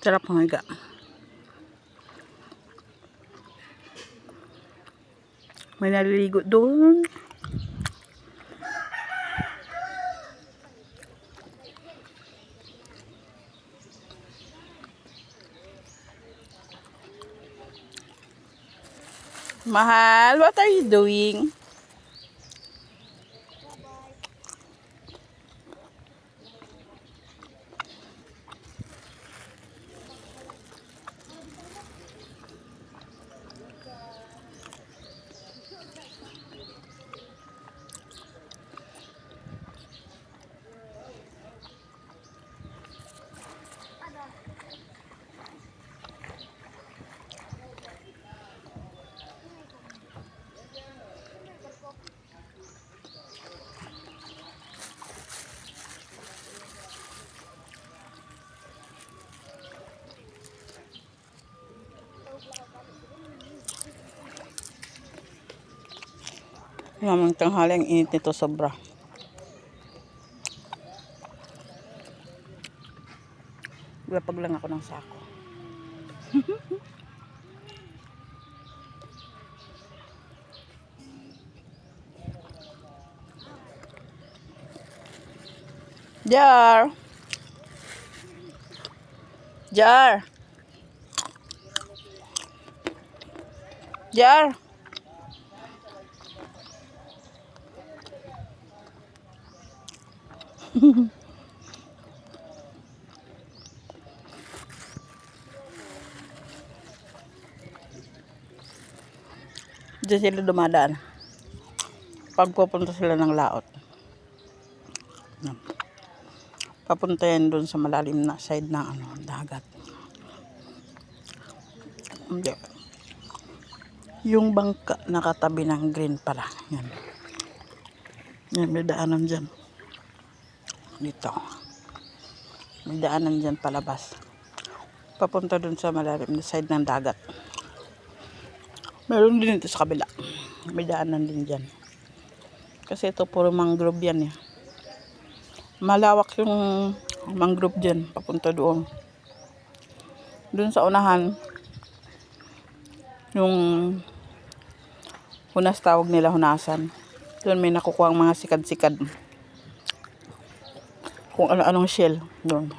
Sarap humiga. May naliligo doon. Mahal, what are you doing? Mamang tanghali, ang init nito sobra. Lapag lang ako ng sako. Jar! Jar! Jar! Diyan sila dumadaan. Pagpupunta sila ng laot. Papunta yan doon sa malalim na side ng dagat. Hindi. Yung bangka nakatabi ng green pala. Yan. Yan, may daanan dyan. Dito. May daanan dyan palabas. Papunta doon sa malalim na side ng dagat. Meron din ito sa kabila. May daanan din dyan. Kasi ito puro mangrove yan eh. Malawak yung mangrove dyan. Papunta doon. Doon sa unahan, yung hunas tawag nila hunasan. Doon may nakukuha ang mga sikad-sikad. Kung ano-anong shell. Doon.